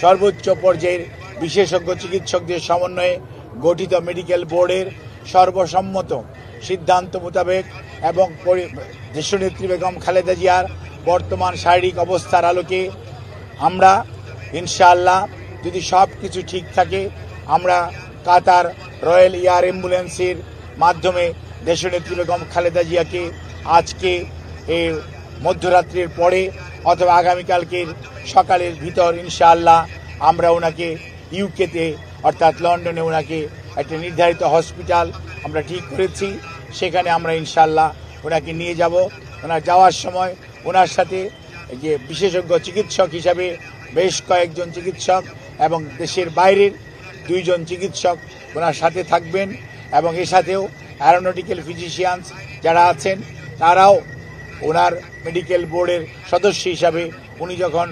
সর্বোচ্চ পর্যায়ের বিশেষজ্ঞ চিকিৎসকদের সমন্বয়ে গঠিত মেডিকেল বোর্ডের সর্বসম্মত সিদ্ধান্ত মোতাবেক এবং দেশনেত্রী বেগম খালেদা জিয়ার বর্তমান শারীরিক অবস্থার আলোকে আমরা ইনশাআল্লাহ যদি সব কিছু ঠিক থাকে আমরা কাতার রয়্যাল এয়ার অ্যাম্বুলেন্সের মাধ্যমে দেশনেত্রী বেগম খালেদা জিয়াকে আজকে এই মধ্যরাত্রির পরে অথবা আগামীকালকের সকালের ভিতর ইনশাআল্লাহ আমরা ওনাকে ইউকেতে অর্থাৎ লন্ডনে ওনাকে একটা নির্ধারিত হসপিটাল আমরা ঠিক করেছি, সেখানে আমরা ইনশাআল্লাহ ওনাকে নিয়ে যাব। ওনার যাওয়ার সময় ওনার সাথে যে বিশেষজ্ঞ চিকিৎসক হিসাবে বেশ কয়েকজন চিকিৎসক এবং দেশের বাইরের 2 জন চিকিৎসক ওনার সাথে থাকবেন এবং এর সাথেও অ্যারোনটিক্যাল ফিজিশিয়ানস যারা আছেন তারাও ওনার মেডিকেল বোর্ডের সদস্য হিসাবে উনি যখন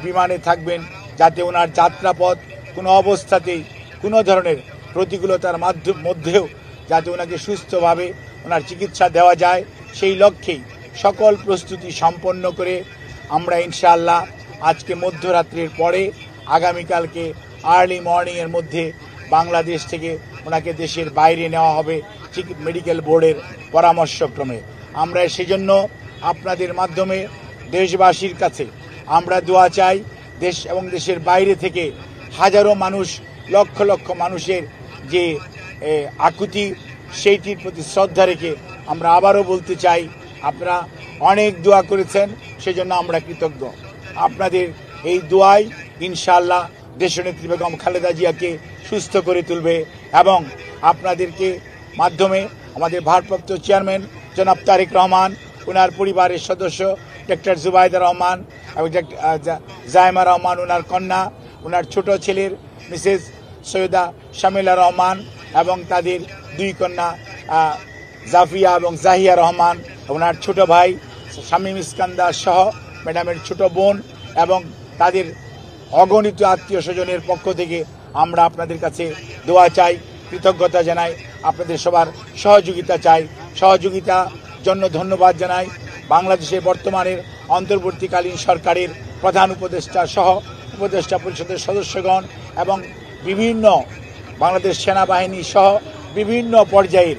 বিমানে থাকবেন যাতে ওনার যাত্রাপথ কোনো অবস্থাতেই কোনো ধরনের প্রতিকূলতার মধ্যেও যাতে ওনাকে সুস্থভাবে ওনার চিকিৎসা দেওয়া যায় সেই লক্ষ্যেই সকল প্রস্তুতি সম্পন্ন করে আমরা ইনশাআল্লাহ আজকে মধ্যরাত্রির পরে আগামীকালকে আর্লি মর্নিংয়ের মধ্যে বাংলাদেশ থেকে ওনাকে দেশের বাইরে নেওয়া হবে মেডিকেল বোর্ডের পরামর্শক্রমে। আমরা সেজন্য আপনাদের মাধ্যমে দেশবাসীর কাছে আমরা দোয়া চাই। দেশ এবং দেশের বাইরে থেকে হাজারো মানুষ, লক্ষ লক্ষ মানুষের যে আকুতি সেইটির প্রতি শ্রদ্ধা রেখে আমরা আবারও বলতে চাই আপনারা অনেক দোয়া করেছেন, সেজন্য আমরা কৃতজ্ঞ। আপনাদের এই দোয়াই ইনশাআল্লাহ দেশনেত্রী বেগম খালেদা জিয়াকে সুস্থ করে তুলবে এবং আপনাদেরকে মাধ্যমে আমাদের ভারপ্রাপ্ত চেয়ারম্যান জনাব তারেক রহমান, ওনার পরিবারের সদস্য ডক্টর জুবাইদা রহমান এবং জাইমা রহমান, ওনার কন্যা, ওনার ছোট ছেলের মিসেস সৈয়দা শামিলা রহমান এবং তাদের 2 কন্যা জাফিয়া এবং জাহিয়া রহমান, ওনার ছোট ভাই শামীম ইস্কান্দার সহ ম্যাডামের ছোট বোন এবং তাদের অগণিত আত্মীয় স্বজনের পক্ষ থেকে আমরা আপনাদের কাছে দোয়া চাই, কৃতজ্ঞতা জানাই, আপনাদের সবার সহযোগিতা চাই। সহযোগিতার জন্য ধন্যবাদ জানাই বাংলাদেশের বর্তমানের অন্তর্বর্তীকালীন সরকারের প্রধান উপদেষ্টা সহ উপদেষ্টা পরিষদের সদস্যগণ এবং বিভিন্ন বাংলাদেশ সেনাবাহিনী সহ বিভিন্ন পর্যায়ের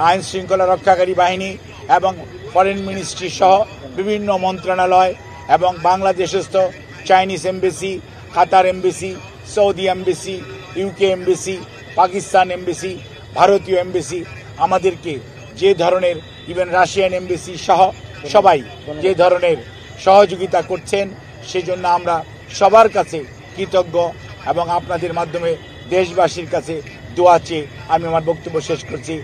আইন শৃঙ্খলা রক্ষাকারী বাহিনী এবং ফরেন মিনিস্ট্রি সহ বিভিন্ন মন্ত্রণালয় এবং বাংলাদেশস্থ Chinese embassy, Qatar embassy, Saudi embassy, UK embassy, Pakistan embassy, ভারতীয় এমবেসি আমাদেরকে যে ধরনের, ইভেন রাশিয়ান এমবেসি সহ সবাই যে ধরনের সহযোগিতা করছেন সেজন্য আমরা সবার কাছে কৃতজ্ঞ এবং আপনাদের মাধ্যমে দেশবাসীর কাছে দোয়া চেয়ে আমি আমার বক্তব্য শেষ করছি।